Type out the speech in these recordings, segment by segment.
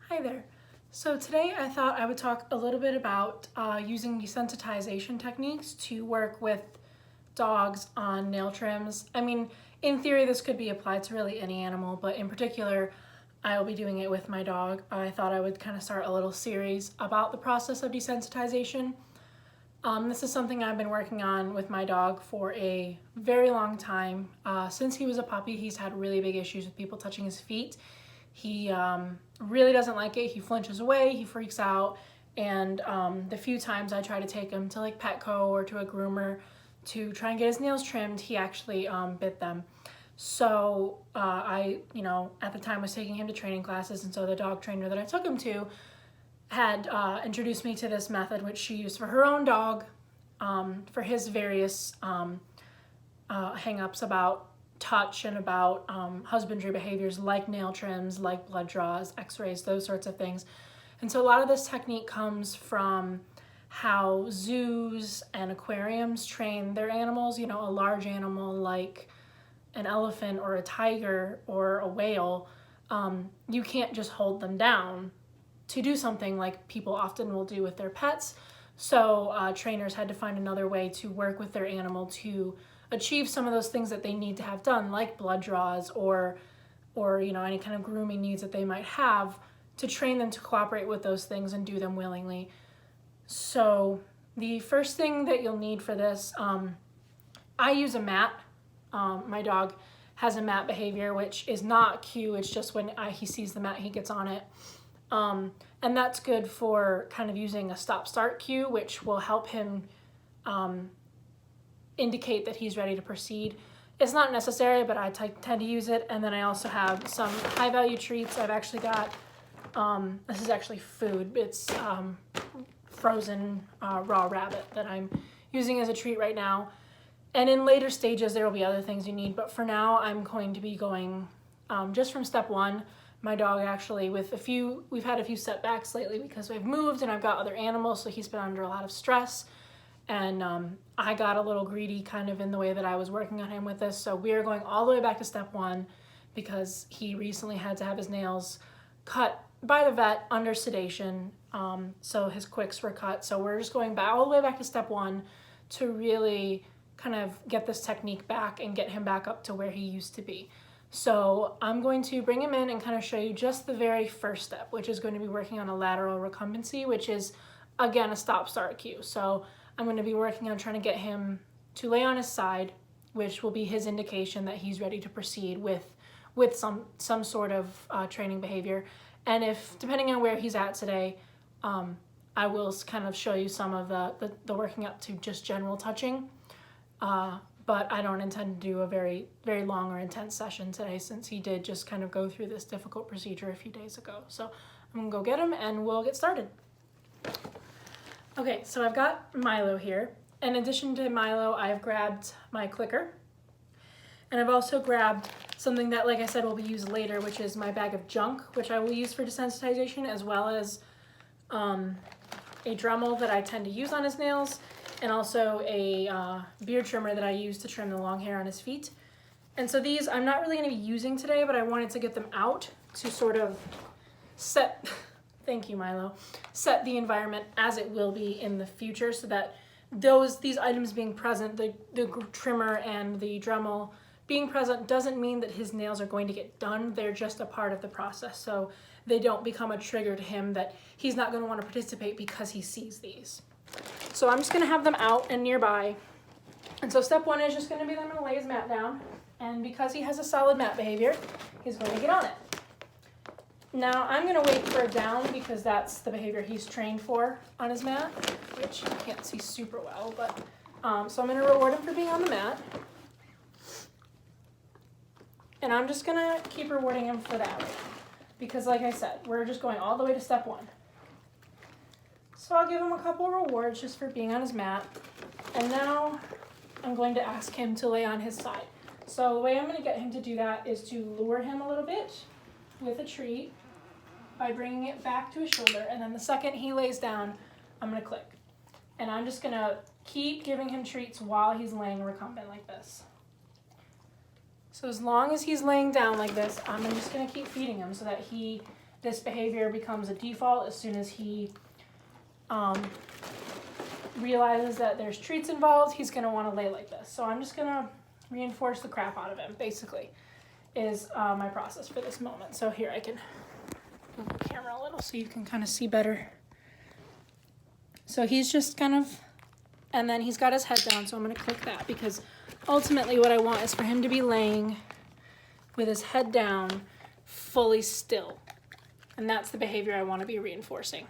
Hi there. So today I thought I would talk a little bit about using desensitization techniques to work with dogs on nail trims. I mean, in theory this could be applied to really any animal, but in particular I will be doing it with my dog. I thought I would kind of start a little series about the process of desensitization. This is something I've been working on with my dog for a very long time. Since he was a puppy, he's had really big issues with people touching his feet. He really doesn't like it. He flinches away, he freaks out, and the few times I try to take him to like Petco or to a groomer to try and get his nails trimmed, he actually bit them. So I, at the time was taking him to training classes, and so the dog trainer that I took him to had introduced me to this method, which she used for her own dog, for his various hang-ups about touch and about husbandry behaviors like nail trims, like blood draws, x-rays, those sorts of things. And so a lot of this technique comes from how zoos and aquariums train their animals. A large animal like an elephant or a tiger or a whale, you can't just hold them down to do something like people often will do with their pets. So trainers had to find another way to work with their animal to achieve some of those things that they need to have done, like blood draws or any kind of grooming needs that they might have, to train them to cooperate with those things and do them willingly. So the first thing that you'll need for this, I use a mat. My dog has a mat behavior, which is not cue. It's just when he sees the mat, he gets on it. And that's good for kind of using a stop-start cue, which will help him indicate that he's ready to proceed. It's not necessary, but I tend to use it. And then I also have some high-value treats. I've actually got, this is actually food. It's frozen raw rabbit that I'm using as a treat right now. And in later stages, there will be other things you need. But for now, I'm going to be going just from step one. My dog actually, we've had a few setbacks lately because we've moved and I've got other animals, so he's been under a lot of stress. And I got a little greedy kind of in the way that I was working on him with this. So we are going all the way back to step one because he recently had to have his nails cut by the vet under sedation. So his quicks were cut. So we're just going back all the way back to step one to really kind of get this technique back and get him back up to where he used to be. So I'm going to bring him in and kind of show you just the very first step, which is going to be working on a lateral recumbency, which is, again, a stop-start cue. So I'm going to be working on trying to get him to lay on his side, which will be his indication that he's ready to proceed with some sort of training behavior. And if, depending on where he's at today, I will kind of show you some of the working up to just general touching. But I don't intend to do a very, very long or intense session today since he did just kind of go through this difficult procedure a few days ago. So I'm gonna go get him and we'll get started. Okay, so I've got Milo here. In addition to Milo, I've grabbed my clicker. And I've also grabbed something that, like I said, will be used later, which is my bag of junk, which I will use for desensitization, as well as a Dremel that I tend to use on his nails, and also a beard trimmer that I use to trim the long hair on his feet. And so these I'm not really going to be using today, but I wanted to get them out to sort of set, thank you Milo, set the environment as it will be in the future, so that these items being present, the trimmer and the Dremel being present, doesn't mean that his nails are going to get done. They're just a part of the process, so they don't become a trigger to him that he's not going to want to participate because he sees these. So I'm just going to have them out and nearby. And so step one is just going to be that I'm going to lay his mat down. And because he has a solid mat behavior, he's going to get on it. Now I'm going to wait for a down because that's the behavior he's trained for on his mat, which you can't see super well. But so I'm going to reward him for being on the mat. And I'm just going to keep rewarding him for that right now. Because like I said, we're just going all the way to step one. So I'll give him a couple rewards just for being on his mat. And now I'm going to ask him to lay on his side. So the way I'm going to get him to do that is to lure him a little bit with a treat by bringing it back to his shoulder. And then the second he lays down, I'm going to click. And I'm just going to keep giving him treats while he's laying recumbent like this. So as long as he's laying down like this, I'm just going to keep feeding him so that he this behavior becomes a default as soon as he realizes that there's treats involved. He's going to want to lay like this. So I'm just going to reinforce the crap out of him, basically, is my process for this moment. So here, I can move the camera a little so you can kind of see better. So he's just kind of, and then he's got his head down, so I'm going to click that, because ultimately what I want is for him to be laying with his head down, fully still. And that's the behavior I want to be reinforcing.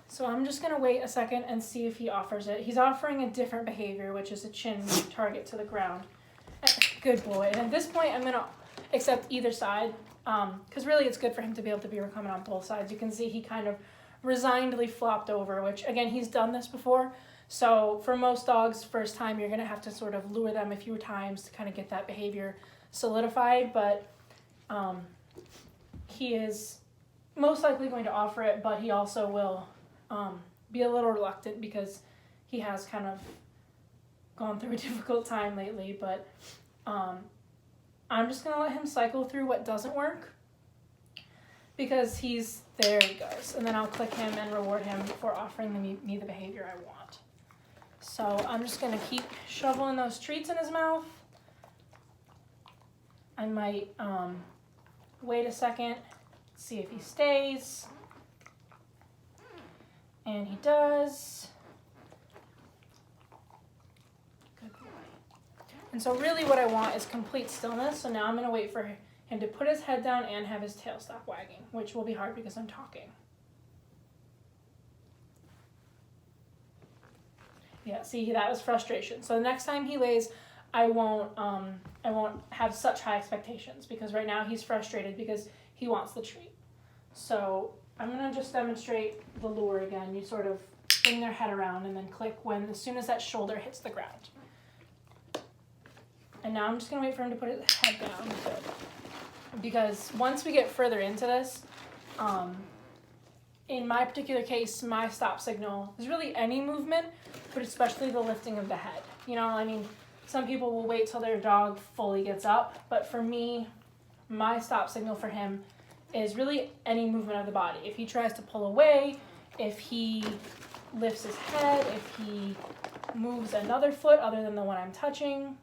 So I'm just going to wait a second and see if he offers it. He's offering a different behavior, which is a chin target to the ground. Good boy. And at this point, I'm going to accept either side, because really it's good for him to be able to be recumbent on both sides. You can see he kind of resignedly flopped over, which, again, he's done this before. So for most dogs, first time, you're going to have to sort of lure them a few times to kind of get that behavior solidified. But he is most likely going to offer it, but he also will be a little reluctant because he has kind of gone through a difficult time lately. But I'm just going to let him cycle through what doesn't work, because there he goes. And then I'll click him and reward him for offering me the behavior I want. So I'm just going to keep shoveling those treats in his mouth. I might wait a second, see if he stays. And he does. Good boy. And so really what I want is complete stillness. So now I'm going to wait for him to put his head down and have his tail stop wagging, which will be hard because I'm talking. Yeah, see, that was frustration. So the next time he lays, I won't have such high expectations, because right now he's frustrated because he wants the treat. So I'm going to just demonstrate the lure again. You sort of bring their head around and then click as soon as that shoulder hits the ground. And now I'm just going to wait for him to put his head down. Because once we get further into this, in my particular case, my stop signal is really any movement, but especially the lifting of the head. You know, I mean, some people will wait till their dog fully gets up, but for me, my stop signal for him is really any movement of the body. If he tries to pull away, if he lifts his head, if he moves another foot other than the one I'm touching.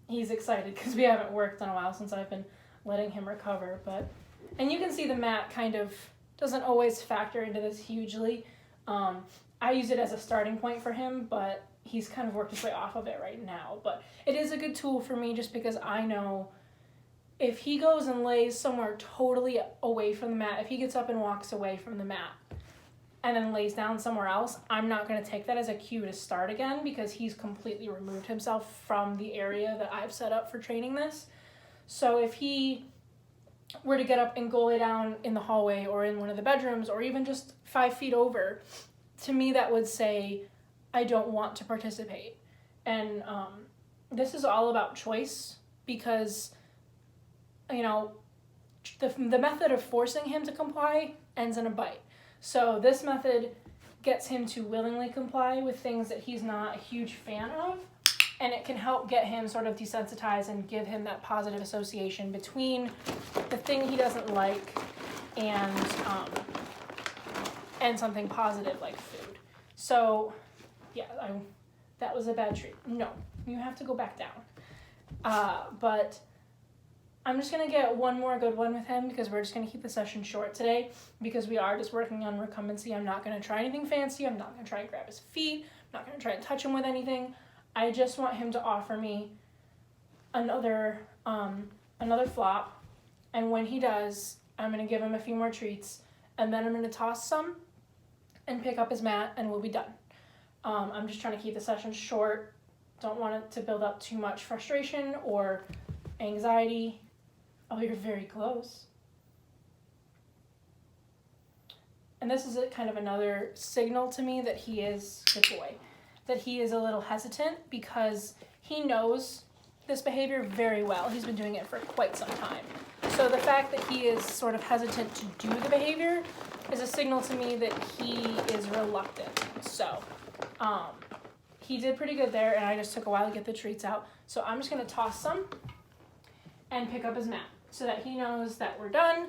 He's excited because we haven't worked in a while since I've been letting him recover. And you can see the mat kind of doesn't always factor into this hugely. I use it as a starting point for him, but he's kind of worked his way off of it right now. But it is a good tool for me just because I know if he goes and lays somewhere totally away from the mat, if he gets up and walks away from the mat and then lays down somewhere else, I'm not going to take that as a cue to start again, because he's completely removed himself from the area that I've set up for training this. So if he were to get up and go lay down in the hallway or in one of the bedrooms or even just 5 feet over, to me that would say, I don't want to participate. And this is all about choice, because you know, the method of forcing him to comply ends in a bite. So this method gets him to willingly comply with things that he's not a huge fan of, and it can help get him sort of desensitized and give him that positive association between the thing he doesn't like and something positive like food. So yeah, that was a bad treat. No, you have to go back down. But I'm just going to get one more good one with him, because we're just going to keep the session short today, because we are just working on recumbency. I'm not going to try anything fancy. I'm not going to try and grab his feet. I'm not going to try and touch him with anything. I just want him to offer me another flop, and when he does, I'm going to give him a few more treats, and then I'm going to toss some and pick up his mat, and we'll be done. I'm just trying to keep the session short. Don't want it to build up too much frustration or anxiety. Oh, you're very close. And this is kind of another signal to me that he is, good boy, that he is a little hesitant, because he knows this behavior very well. He's been doing it for quite some time. So the fact that he is sort of hesitant to do the behavior is a signal to me that he is reluctant. So he did pretty good there, and I just took a while to get the treats out. So I'm just gonna toss some and pick up his mat so that he knows that we're done.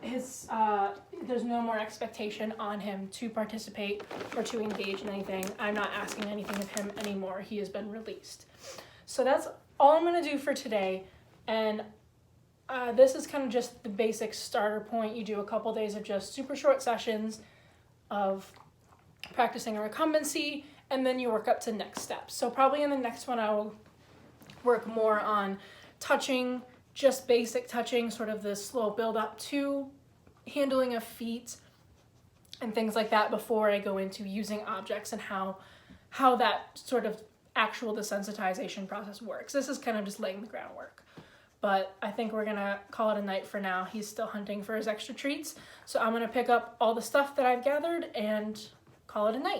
There's no more expectation on him to participate or to engage in anything. I'm not asking anything of him anymore. He has been released. So that's all I'm gonna do for today. And this is kind of just the basic starter point. You do a couple days of just super short sessions of practicing a recumbency, and then you work up to next steps. So probably in the next one, I will work more on touching, just basic touching, sort of the slow build up to handling of feet and things like that before I go into using objects and how that sort of actual desensitization process works. This is kind of just laying the groundwork. But I think we're gonna call it a night for now. He's still hunting for his extra treats. So I'm gonna pick up all the stuff that I've gathered and call it a night.